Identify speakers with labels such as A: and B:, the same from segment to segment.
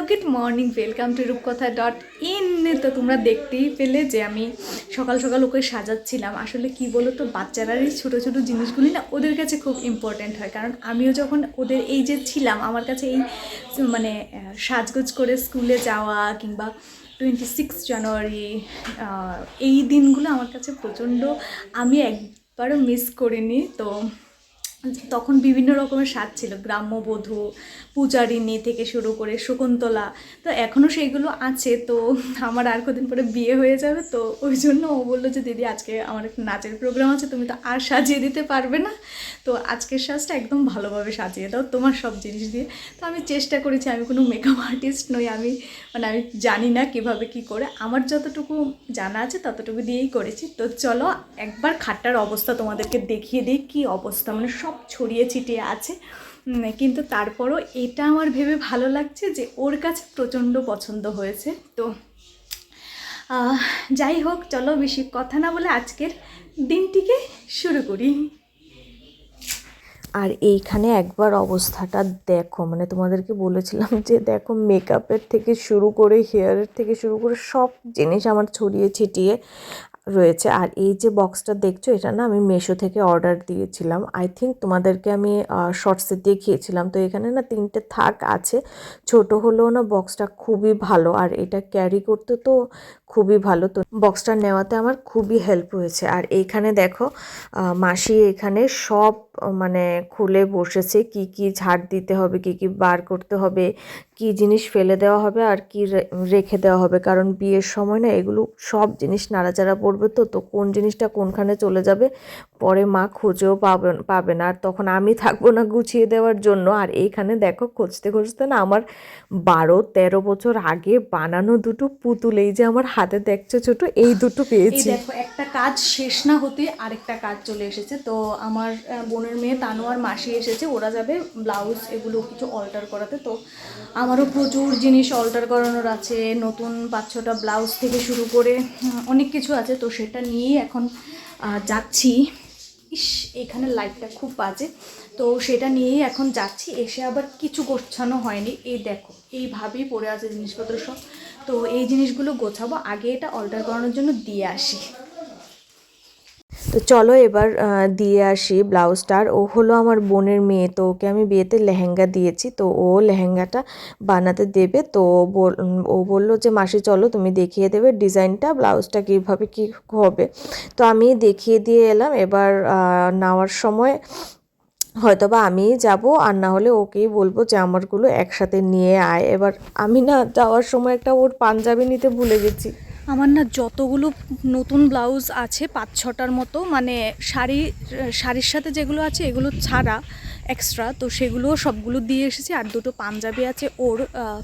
A: Good morning, welcome to রূপকথা.in। তো তোমরা দেখতেই পেলে যে আমি সকাল সকাল ওকে সাজাচ্ছিলাম। আসলে কি বলো তো, বাচ্চারার এই ছোটো ছোটো জিনিসগুলি না ওদের কাছে খুব ইম্পর্ট্যান্ট হয়। কারণ আমিও যখন ওদের এই যে ছিলাম, আমার কাছে এই মানে সাজগোজ করে স্কুলে যাওয়া কিংবা 26 জানুয়ারি এই দিনগুলো আমার কাছে প্রচণ্ড, আমি একবারও মিস করিনি। তো তখন বিভিন্ন রকমের স্বাদ ছিল, গ্রাম্যবধূ, পূজারিনী থেকে শুরু করে শকুন্তলা। তো এখনও সেইগুলো আছে। তো আমার আর কদিন পরে বিয়ে হয়ে যাবে, তো ওই জন্য ও বললো যে দিদি আজকে আমার একটা নাচের প্রোগ্রাম আছে, তুমি তো আর সাজিয়ে দিতে পারবে না, তো আজকের সাজটা একদম ভালোভাবে সাজিয়ে দাও তোমার সব জিনিস দিয়ে। তো আমি চেষ্টা করেছি, আমি কোনো মেকআপ আর্টিস্ট নই, আমি জানি না কিভাবে কি করে, আমার যতটুকু জানা আছে ততটুকু দিয়েই করেছি। তো চলো একবার খাটটার অবস্থা তোমাদেরকে দেখিয়ে দিই, কী অবস্থা, মানে সব ছড়িয়ে ছিটিয়ে আছে। কিন্তু তারপরও এটা আমার ভেবে ভালো লাগছে যে ওর কাছে প্রচণ্ড পছন্দ হয়েছে। তো যাই হোক, চলো বেশি কথা না বলে আজকের দিনটিকে শুরু করি।
B: আর এইখানে একবার অবস্থাটা দেখো, মানে তোমাদেরকে বলেছিলাম যে দেখো মেকআপের থেকে শুরু করে হেয়ারের থেকে শুরু করে সব জিনিস আমার ছড়িয়ে ছিটিয়ে রয়েছে। আর এই যে বক্সটা দেখছো, এটা না আমি মিশো থেকে অর্ডার দিয়েছিলাম। আই থিঙ্ক তোমাদেরকে আমি শর্টসে দেখিয়েছিলাম। তো এখানে না 3টে থাক আছে, ছোট হলেও না বক্সটা খুবই ভালো, আর এটা ক্যারি করতে তো খুবই ভালো। তো বক্সটা নেওয়াতে আমার খুবই হেল্প হয়েছে। আর এইখানে দেখো মাসি এখানে সব মানে খুলে বসেছে, কি কি ঝাড় দিতে হবে, কি কি বার করতে হবে, কি জিনিস ফেলে দেওয়া হবে আর কি রেখে দেওয়া হবে। কারণ বিয়ের সময় না এগুলো সব জিনিস নাড়াচাড়া পড়বে, তো কোন জিনিসটা কোনখানে চলে যাবে পরে মা খুঁজেও পাবে না, আর তখন আমি থাকবো না গুছিয়ে দেওয়ার জন্য। আর এইখানে দেখো খুঁজতে খুঁজতে না আমার 12-13 বছর আগে বানানো দুটো পুতুল, এই যে আমার হাতে দেখছো ছোট, এই দুটো পেয়েছি।
A: এই দেখো, একটা কাজ শেষ না হতে আরেকটা কাজ চলে এসেছে। তো আমার বোনের মেয়ে তানু আর মাসি এসেছে, ওরা যাবে ব্লাউজ এগুলো কিছু অল্টার করাতে। তো আমারও প্রচুর জিনিস অল্টার করানোর আছে, নতুন 5-6টা ব্লাউজ থেকে শুরু করে অনেক কিছু আছে। তো সেটা নিয়েই এখন যাচ্ছি। এখানে লাইটটা খুব বাজে, তো সেটা নিয়েই এখন যাচ্ছি। এসে আবার কিছু গোছানো হয়নি, এই দেখো এইভাবেই পড়ে আছে জিনিসপত্র সব। তো এই জিনিসগুলো গোছাবো, আগে এটা অল্টার করানোর জন্য দিয়ে আসি।
B: তো চলো এবার দিয়ে আসি ব্লাউজটার। ও হলো আমার বোনের মেয়ে, তো ওকে আমি বিয়েতে লেহেঙ্গা দিয়েছি, তো ও লেহেঙ্গাটা বানাতে দেবে। তো ও বললো যে মাসি চলো তুমি দেখিয়ে দেবে ডিজাইনটা, ব্লাউজটা কীভাবে কী হবে। তো আমি দেখিয়ে দিয়ে এলাম। এবার নেওয়ার সময় হয়তো বা আমিই যাবো, আর না হলে ওকেই বলবো যে আমারগুলো একসাথে নিয়ে আয়। এবার আমি না যাওয়ার সময় একটা ওর পাঞ্জাবি নিতে ভুলে গেছি।
A: আমার না যতগুলো নতুন ব্লাউজ আছে 5-6টার মতো, মানে শাড়ির সাথে যেগুলো আছে এগুলো ছাড়া এক্সট্রা, তো সেগুলো সবগুলো দিয়ে এসেছি। আর দুটো পাঞ্জাবি আছে ওর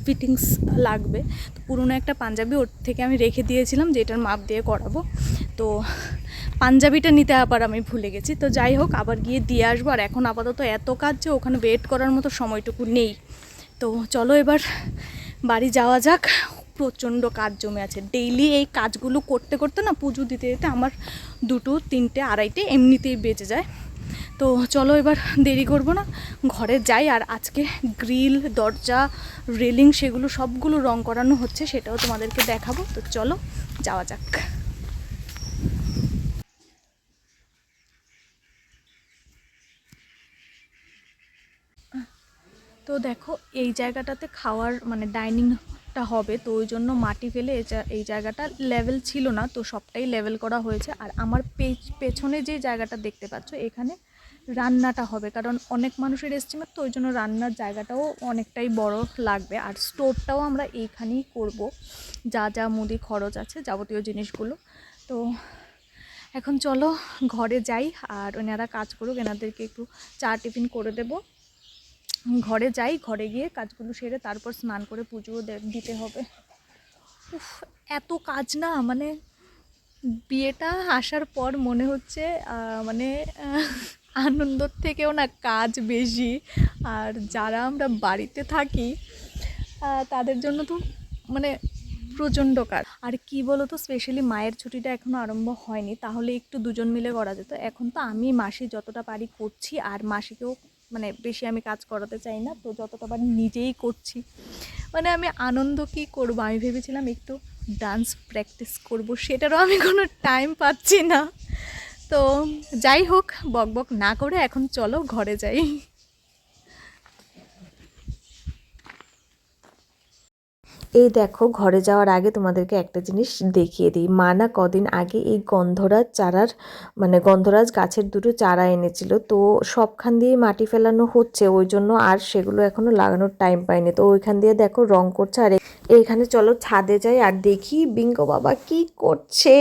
A: ফিটিংস লাগবে, তো পুরনো একটা পাঞ্জাবি ওর থেকে আমি রেখে দিয়েছিলাম যে এটার মাপ দিয়ে করাবো। তো পাঞ্জাবিটা নিতে আবার আমি ভুলে গেছি। তো যাই হোক, আবার গিয়ে দিয়ে আসবো। আর এখন আপাতত এত কাজ যে ওখানে ওয়েট করার মতো সময়টুকু নেই। তো চলো এবার বাড়ি যাওয়া যাক। প্রচণ্ড কাজ জমে আছে, ডেইলি এই কাজগুলো করতে করতে না পুজো দিতে দিতে আমার 2, 3, 2:30 এমনিতেই বেজে যায়। তো চলো এবার দেরি করব না, ঘরে যাই। আর আজকে গ্রিল, দরজা, রেলিং সেগুলো সবগুলো রং করানো হচ্ছে, সেটাও তোমাদেরকে দেখাবো। তো চলো যাওয়া যাক। তো দেখো এই জায়গাটাতে খাওয়ার মানে ডাইনিংটা হবে, তো ওই জন্য মাটি ফেলে এই জায়গাটা লেভেল ছিল না, তো সবটাই লেভেল করা হয়েছে। আর আমার পেছনে যে জায়গাটা দেখতে পাচ্ছ, এখানে রান্নাটা হবে, কারণ অনেক মানুষের এস্টিমেট, তো ওই জন্য রান্নার জায়গাটাও অনেকটাই বড় লাগবে। আর স্টোরটাও আমরা এইখানেই করব, যা যা মুদি খরচ আছে যাবতীয় জিনিসগুলো। তো এখন চলো ঘরে যাই, আর ওনারা কাজ করুক, এনাদেরকে একটু চা টিফিন করে দেবো। ঘরে যাই, ঘরে গিয়ে কাজগুলো সেরে তারপর স্নান করে পুজোও দিতে হবে। উফ, এত কাজ না, মানে বিয়েটা আসার পর মনে হচ্ছে মানে আনন্দর থেকেও না কাজ বেশি। আর যারা আমরা বাড়িতে থাকি তাদের জন্য তো মানে প্রচণ্ড কাজ। আর কি বলো তো, স্পেশালি মায়ের ছুটিটা এখনও আরম্ভ হয়নি, তাহলে একটু দুজন মিলে করা যেত। এখন তো আমি মাসি যতটা পারি করছি, আর মাসিকেও মানে বেশি আমি কাজ করাতে চাই না, তো যতটা পারি নিজেই করছি। মানে আমি আনন্দ কী করবো, আমি ভেবেছিলাম একটু ডান্স প্র্যাকটিস করব, সেটারও আমি কোনো টাইম পাচ্ছি না। তো যাই হোক, বক বক না করে এখন চলো ঘরে যাই।
B: এই দেখো, ঘরে যাওয়ার আগে তোমাদেরকে একটা জিনিস দেখিয়ে দিই। মা না কদিন আগে এই গন্ধরাজ চারার মানে গন্ধরাজ গাছের দুটো চারা এনেছিল, তো সবখান দিয়েই মাটি ফেলানো হচ্ছে, ওই জন্য আর সেগুলো এখনো লাগানোর টাইম পাইনি। তো ওইখান দিয়ে দেখো রং করছে। আর এইখানে চলো ছাদে যাই আর দেখি বিঙ্গো বাবা কি করছে।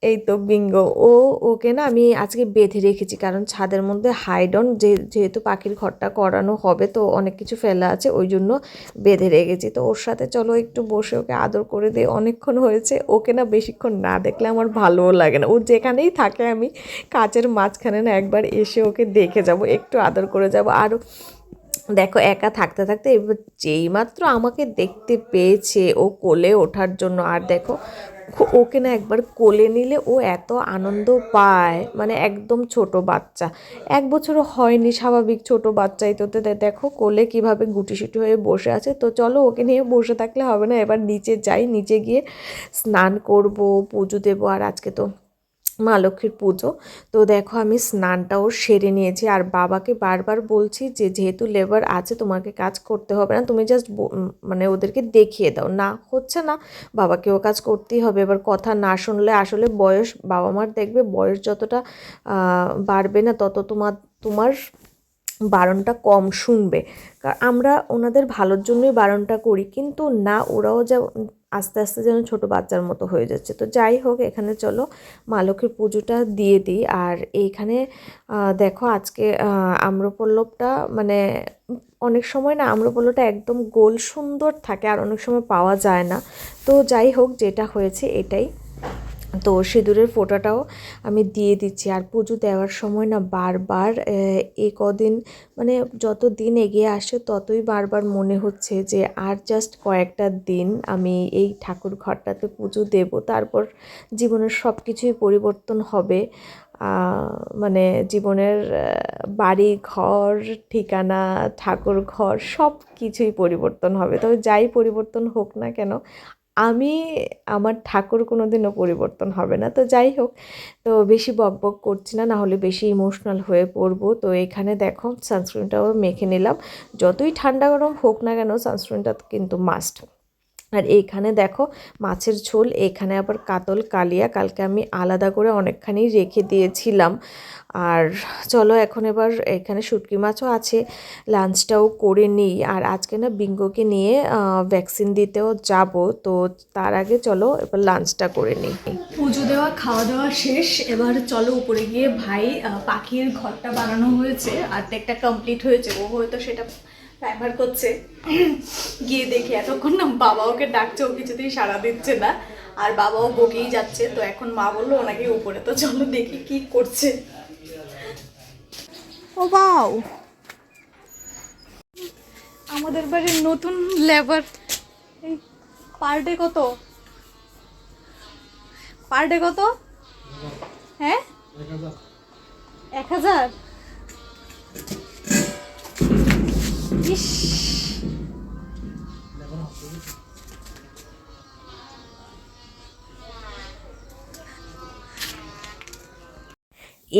B: এই তো বিঙ্গো, ওকে না আমি আজকে বেঁধে রেখেছি, কারণ ছাদের মধ্যে হাইডন যেহেতু পাখির ঘরটা করানো হবে, তো অনেক কিছু ফেলা আছে, ওই জন্য বেঁধে রেখেছি। তো ওর সাথে চলো একটু বসে ওকে আদর করে দিই। অনেকক্ষণ হয়েছে, ওকে না বেশিক্ষণ না দেখলে আমার ভালোও লাগে না। ও যেখানেই থাকে আমি কাচের মাঝখানে না একবার এসে ওকে দেখে যাব, একটু আদর করে যাব। আর দেখো একা থাকতে থাকতে এবার যেইমাত্র আমাকে দেখতে পেয়েছে ও কোলে ওঠার জন্য, আর দেখো ওকে না একবার কোলে নিলে ও এত আনন্দ পায়, মানে একদম ছোট বাচ্চা, 1 বছরও হয়নি, স্বাভাবিক ছোট বাচ্চাই। তো দেখো কোলে কিভাবে গুটিসুটি হয়ে বসে আছে। তো চলো ওকে নিয়ে বসে থাকলে হবে না, এবার নিচে যাই, নিচে গিয়ে স্নান করব, পুজো দেবো। আর আজকে তো মা লক্ষ্মীর পুজো। তো দেখো আমি স্নানটাও সেরে নিয়েছি, আর বাবাকে বারবার বলছি যে যেহেতু লেবার আছে তোমাকে কাজ করতে হবে না, তুমি জাস্ট মানে ওদেরকে দেখিয়ে দাও। না হচ্ছে না, বাবাকেও কাজ করতেই হবে। এবার কথা না শুনলে আসলে বয়স, বাবা মার দেখবে বয়স যতটা বাড়বে না তত তোমার বারণটা কম শুনবে। কারণ আমরা ওনাদের ভালোর জন্যই বারণটা করি, কিন্তু না, ওরাও যা আস্তে আস্তে যেন ছোটো বাচ্চার মতো হয়ে যাচ্ছে। তো যাই হোক, এখানে চলো মা লক্ষ্মীর পুজোটা দিয়ে দিই। আর এইখানে দেখো আজকে আম্রপল্লবটা মানে অনেক সময় না আম্রপল্লবটা একদম গোল সুন্দর থাকে, আর অনেক সময় পাওয়া যায় না। তো যাই হোক, যেটা হয়েছে এটাই। তো সিঁদুরের ফোঁটাটাও আমি দিয়ে দিচ্ছি। আর পুজো দেওয়ার সময় না বারবার এই কদিন মানে যত দিন এগিয়ে আসে ততই বারবার মনে হচ্ছে যে আর জাস্ট কয়েকটা দিন আমি এই ঠাকুর ঘরটাতে পুজো দেব, তারপর জীবনের সব কিছুই পরিবর্তন হবে। মানে জীবনের বাড়ি ঘর ঠিকানা ঠাকুর ঘর সব কিছুই পরিবর্তন হবে। তবে যাই পরিবর্তন হোক না কেন, আমি আমার ঠাকুর কোনো দিনও পরিবর্তন হবে না। তো যাই হোক, তো বেশি বকবক করছি না, না হলে বেশি ইমোশনাল হয়ে পড়বো। তো এখানে দেখো সানস্ক্রিনটাও মেখে নিলাম, যতই ঠান্ডা গরম হোক না কেন সানস্ক্রিনটা কিন্তু মাস্ট। আর এইখানে দেখো মাছের ঝোল, এখানে আবার কাতল কালিয়া কালকে আমি আলাদা করে অনেকখানি রেখে দিয়েছিলাম। আর চলো এখন এবার এখানে শুটকি মাছও আছে, লাঞ্চটাও করে নিই। আর আজকে না বিঙ্গোকে নিয়ে ভ্যাকসিন দিতেও যাব, তো তার আগে চলো এবার লাঞ্চটা করে নিই।
A: পুজো দেওয়া খাওয়া দাওয়া শেষ, এবার চলো উপরে গিয়ে ভাই পাখির ঘরটা বানানো হয়েছে, অর্ধেকটা কমপ্লিট হয়েছে, ও হয়তো সেটা ব্যবহার করছে। গিয়ে দেখি, এতক্ষণ না বাবা ওকে ডাকছে, ও কিছুতেই সাড়া দিচ্ছে না, আর বাবাও বকেই যাচ্ছে। তো এখন মা বললো ওনাকে উপরে, তো চলো দেখি কি করছে। ও বাও, আমাদের বাড়ির নতুন লেবার। এই পার ডে কত? পার ডে কত? হ্যাঁ, 1000। ইস,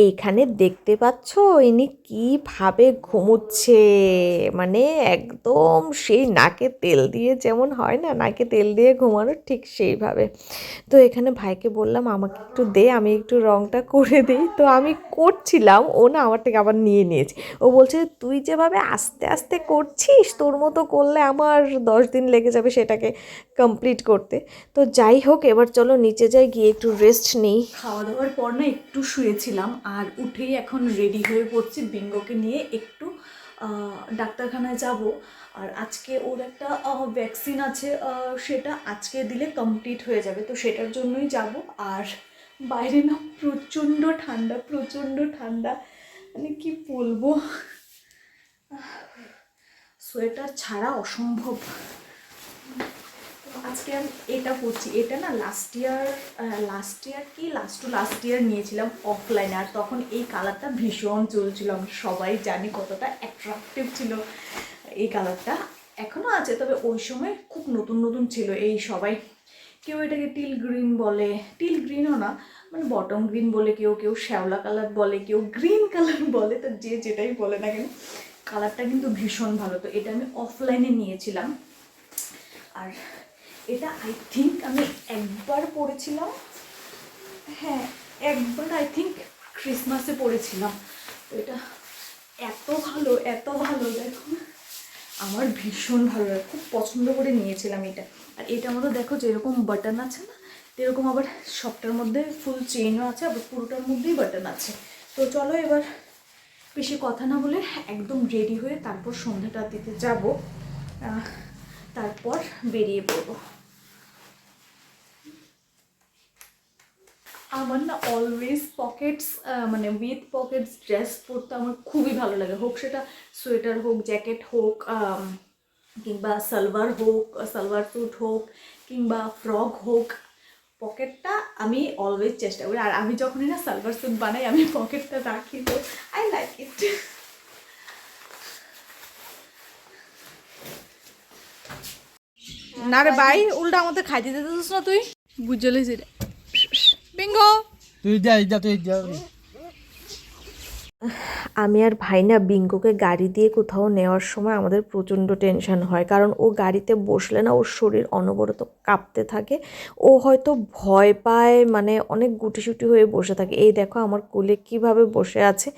B: এইখানে দেখতে পাচ্ছ ইনি কীভাবে ঘুমোচ্ছে, মানে একদম সেই নাকে তেল দিয়ে যেমন হয় না, নাকে তেল দিয়ে ঘুমানো, ঠিক সেইভাবে। তো এখানে ভাইকে বললাম আমাকে একটু দে, আমি একটু রঙটা করে দিই। তো আমি করছিলাম, ও না আমার থেকে আবার নিয়ে নিয়েছে। ও বলছে তুই যেভাবে আস্তে আস্তে করছিস, তোর মতো করলে আমার 10 দিন লেগে যাবে সেটাকে কমপ্লিট করতে। তো যাই হোক, এবার চলো নিচে যাই, গিয়ে একটু রেস্ট নিই।
A: খাওয়া দাওয়ার পর না একটু শুয়েছিলাম, আর উঠেই এখন রেডি হয়ে পড়ছি, বিঙ্গোকে নিয়ে একটু ডাক্তারখানায় যাব। আর আজকে ওর একটা ভ্যাকসিন আছে, সেটা আজকে দিলে কমপ্লিট হয়ে যাবে, তো সেটার জন্যই যাব। আর বাইরে না প্রচণ্ড ঠান্ডা, প্রচণ্ড ঠান্ডা, মানে কি বলবো, সোয়েটার ছাড়া অসম্ভব। আজকে আমি এটা পরছি। এটা না লাস্ট ইয়ার নিয়েছিলাম অফলাইনে, আর তখন এই কালারটা ভীষণ চলছিল। আমরা সবাই জানি কতটা অ্যাট্রাকটিভ ছিল এই কালারটা, এখনও আছে, তবে ওই সময় খুব নতুন নতুন ছিল। এই সবাই কেউ এটাকে টিল গ্রিন বলে, টিল গ্রিনও না, মানে বটম গ্রিন বলে, কেউ কেউ শ্যাওলা কালার বলে, কেউ গ্রিন কালার বলে, তো যে যেটাই বলে না কেন কালারটা কিন্তু ভীষণ ভালো। তো এটা আমি অফলাইনে নিয়েছিলাম, আর এটা আই থিঙ্ক আমি একবার পরেছিলাম, হ্যাঁ একবার আই থিঙ্ক ক্রিসমাসে পরেছিলাম। তো এটা এত ভালো দেখো, আমার ভীষণ ভালো লাগে, খুব পছন্দ করে নিয়েছিলাম এটা। আর এটার মধ্যে দেখো যেরকম বাটন আছে না, এরকম আবার সবটার মধ্যে ফুল চেইনও আছে, আবার পুরোটার মধ্যেই বাটন আছে। তো চলো এবার বেশি কথা না বলে একদম রেডি হয়ে তারপর সন্ধ্যাটা দিতে যাব, তারপর বেরিয়ে পড়বো। আমার না অলওয়েজ পকেটস, মানে উইথ পকেটস ড্রেস পরতে আমার খুবই ভালো লাগে, হোক সেটা সোয়েটার হোক, জ্যাকেট হোক, কিংবা সালোয়ার হোক, সালোয়ার স্যুট হোক, কিংবা ফ্রক হোক, পকেটটা আমি অলওয়েজ চেষ্টা করি। আর আমি যখনই না সালোয়ার স্যুট বানাই আমি পকেটটা রাখি, তো আই লাইক ইট।
C: না রে ভাই, উল্টা আমাদের খাইতে দিতেছিস না তুই, বুঝলি সেটা বিঙ্গো
D: তুই যা তুই যা।
B: আমি আর ভাই না বিঙ্গোকে গাড়ি দিয়ে কোথাও নেওয়ার সময় আমাদের প্রচণ্ড টেনশন হয়, কারণ ও গাড়িতে বসলে না ওর শরীর অনবরত কাঁপতে থাকে, ও হয়তো ভয় পায়, মানে অনেক গুটিসুটি হয়ে বসে থাকে। এই দেখো আমার কোলে কিভাবে বসে আছে।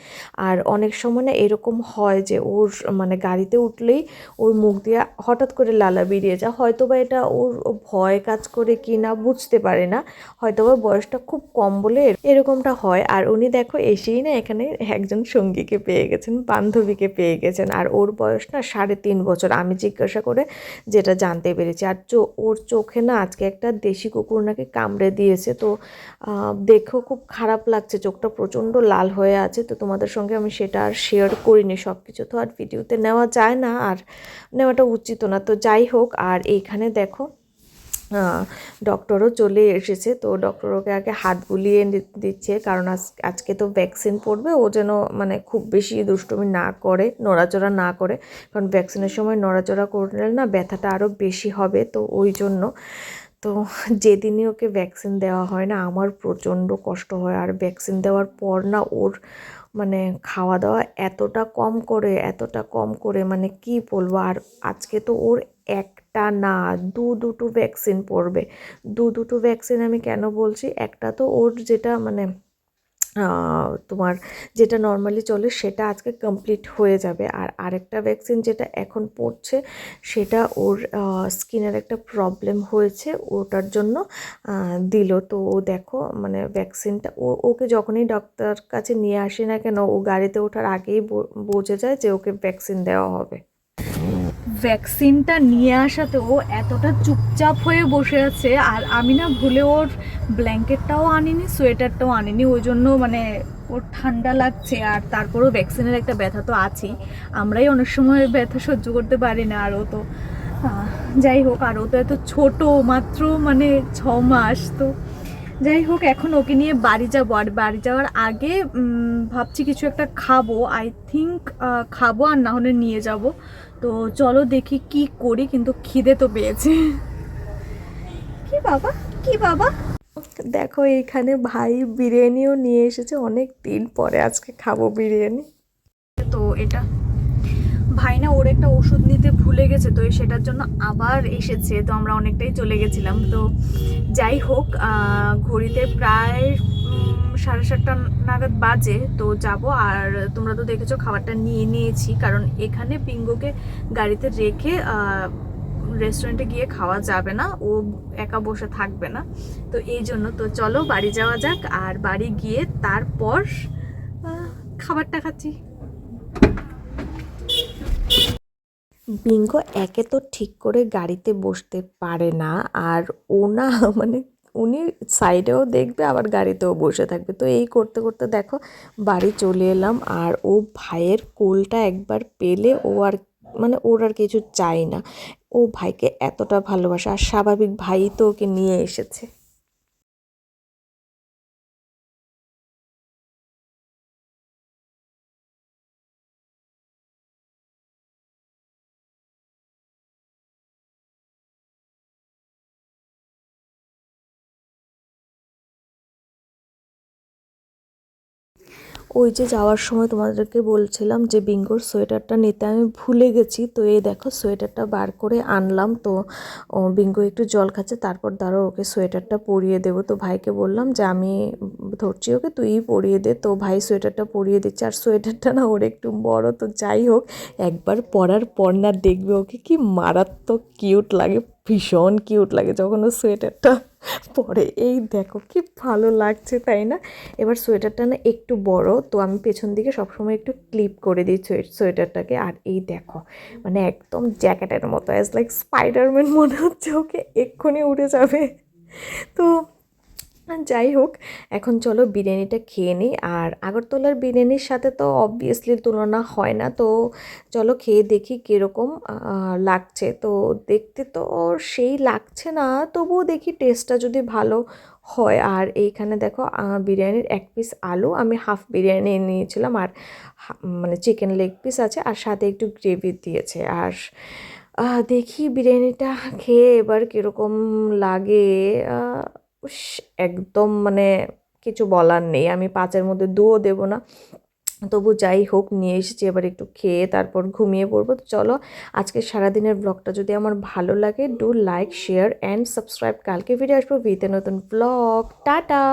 B: আর অনেক সময় না এরকম হয় যে ওর মানে গাড়িতে উঠলেই ওর মুখ দিয়ে হঠাৎ করে লালা বেরিয়ে যায়, হয়তো বা এটা ওর ভয় কাজ করে কি না বুঝতে পারে না, হয়তো বা বয়সটা খুব কম বলে এরকমটা হয়। আর উনি দেখো এসেই না এখানে একজন সঙ্গীকে পেয়ে গেছেন, বান্ধবীকে পেয়ে গেছেন, আর ওর বয়স না 3.5 বছর। আমি জিজ্ঞাসা করে যেটা জানতে পেরেছি। আর ওর চোখে না আজকে একটা দেশি কুকুর নাকি কামড়ে দিয়েছে, তো দেখেও খুব খারাপ লাগছে, চোখটা প্রচণ্ড লাল হয়ে আছে। তো তোমাদের সঙ্গে আমি সেটা আর শেয়ার করিনি, সব কিছু তো আর ভিডিওতে নেওয়া যায় না, আর নেওয়াটা উচিত না। তো যাই হোক, আর এইখানে দেখো ডক্টরও চলে এসেছে। তো ডক্টর ওকে আগে হাত বুলিয়ে দিচ্ছে, কারণ আজকে তো ভ্যাকসিন পড়বে, ও যেন মানে খুব বেশি দুষ্টুমি না করে, নড়াচড়া না করে, কারণ ভ্যাকসিনের সময় নড়াচড়া করলে না ব্যথাটা আরও বেশি হবে। তো ওই জন্য তো যেদিনই ওকে ভ্যাকসিন দেওয়া হয় না আমার প্রচণ্ড কষ্ট হয়। আর ভ্যাকসিন দেওয়ার পর না ওর মানে খাওয়া দাওয়া এতটা কম করে মানে কি বলবো। আর আজকে তো ওর একটা না দুটো ভ্যাকসিন পড়বে। দুটো ভ্যাকসিন আমি কেন বলছি, একটা তো ওর যেটা মানে তোমার যেটা নর্মালি চলে সেটা আজকে কমপ্লিট হয়ে যাবে, আর আরেকটা ভ্যাকসিন যেটা এখন পড়ছে সেটা ওর স্কিনের একটা প্রবলেম হয়েছে, ওটার জন্য দিল। তো ও দেখো মানে ভ্যাকসিনটা ওকে যখনই ডক্টর কাছে নিয়ে আসে না কেন, ও গাড়িতে ওঠার আগেই বুঝে যায় যে ওকে ভ্যাকসিন দেওয়া হবে।
A: ভ্যাকসিনটা নিয়ে আসাতে ও এতটা চুপচাপ হয়ে বসে আছে, আর আমি না ভুলে ওর ব্ল্যাঙ্কেটটাও আনিনি, সোয়েটারটাও আনিনি, ওই জন্য মানে ওর ঠান্ডা লাগছে। আর তারপরেও ভ্যাকসিনের একটা ব্যথা তো আছেই, আমরাই অনেক সময় ব্যথা সহ্য করতে পারি না, আর ও তো যাই হোক, আর ও তো এত ছোট, মাত্র মানে 6 মাস। তো যাই হোক, এখন ওকে নিয়ে বাড়ি যাবো, আর বাড়ি যাওয়ার আগে ভাবছি কিছু একটা খাবো, আই থিঙ্ক খাবো, আর না হলে নিয়ে যাব। তো চলো দেখি কি করি, কিন্তু খিদে তো পেয়েছে। কি বাবা
B: দেখো এইখানে ভাই বিরিয়ানিও নিয়ে এসেছে, অনেক দিন পরে আজকে খাবো বিরিয়ানি।
A: তো এটা ভাই না ওর একটা ওষুধ নিতে ভুলে গেছে, তো সেটার জন্য আবার এসেছে। তো আমরা অনেকটাই চলে গেছিলাম। তো যাই হোক, ঘড়িতে প্রায় 7:30 নাগাদ বাজে, তো যাব। আর তোমরা তো দেখেছো খাবারটা নিয়ে নিয়েছি, কারণ এখানে পিঙ্গোকে গাড়িতে রেখে রেস্টুরেন্টে গিয়ে খাওয়া যাবে না, ও একা বসে থাকবে না। তো এই জন্য তো চলো বাড়ি যাওয়া যাক, আর বাড়ি গিয়ে তারপর খাবারটা খাচ্ছি।
B: বিঙ্গো একে তো ঠিক করে গাড়িতে বসতে পারে না, আর ও না মানে উনি সাইডেও দেখবে আবার গাড়িতেও বসে থাকবে। তো এই করতে করতে দেখো বাড়ি চলে এলাম, আর ও ভাইয়ের কোলটা একবার পেলে ও আর মানে ওর আর কিছু চাই না। ও ভাইকে এতটা ভালোবাসে, আর স্বাভাবিক ভাই তো ওকে নিয়ে এসেছে। ওই যে যাওয়ার সময় তোমাদেরকে বলছিলাম যে বিঙ্গোর সোয়েটারটা নিতে আমি ভুলে গেছি, তো এই দেখো সোয়েটারটা বার করে আনলাম। তো বিঙ্গো একটু জল খাচ্ছে, তারপর দাঁড়ো ওকে সোয়েটারটা পরিয়ে দেবো। তো ভাইকে বললাম যে আমি ধরছি ওকে, তুই পরিয়ে দে। তো ভাই সোয়েটারটা পরিয়ে দিচ্ছে, আর সোয়েটারটা না ওর একটু বড়। তো যাই হোক, একবার পরার পর না দেখবে ওকে কি মারাত্মক কিউট লাগে, ভীষণ কিউট লাগে যখন ও সোয়েটারটা পরে। এই দেখো কি ভালো লাগছে, তাই না? এবার সোয়েটারটা না একটু বড়, তো আমি পেছন দিকে সবসময় একটু ক্লিপ করে দিই সোয়েটারটাকে। আর এই দেখো মানে একদম জ্যাকেটের মতো, অ্যাজ লাইক স্পাইডারম্যান মনে হচ্ছে, ওকে এক্ষুনি উড়ে যাবে। তো যাই হোক, এখন চলো বিরিয়ানিটা খেয়ে নিই। আর আগরতলার বিরিয়ানির সাথে তো অবভিয়াসলি তুলনা হয় না। তো চলো খেয়ে দেখি কীরকম লাগছে। তো দেখতে তো সেই লাগছে না, তবুও দেখি টেস্টটা যদি ভালো হয়। আর এইখানে দেখো বিরিয়ানির এক পিস আলু, আমি হাফ বিরিয়ানি নিয়েছিলাম, আর মানে চিকেন লেগ পিস আছে, আর সাথে একটু গ্রেভি দিয়েছে। আর দেখি বিরিয়ানিটা খেয়ে এবার কীরকম লাগে। উস, একদম মানে কিছু বলার নেই, আমি 5-এর মধ্যে 2ও দেবো না। তবু যাই হোক, নিয়ে এসেছি, এবার একটু খেয়ে তারপর ঘুমিয়ে পড়বো। তো চলো, আজকে সারাদিনের ব্লগটা যদি আমার ভালো লাগে, do like, share and subscribe. কালকে ফিরে আসবো উইথ এ নতুন ব্লগ। টাটা।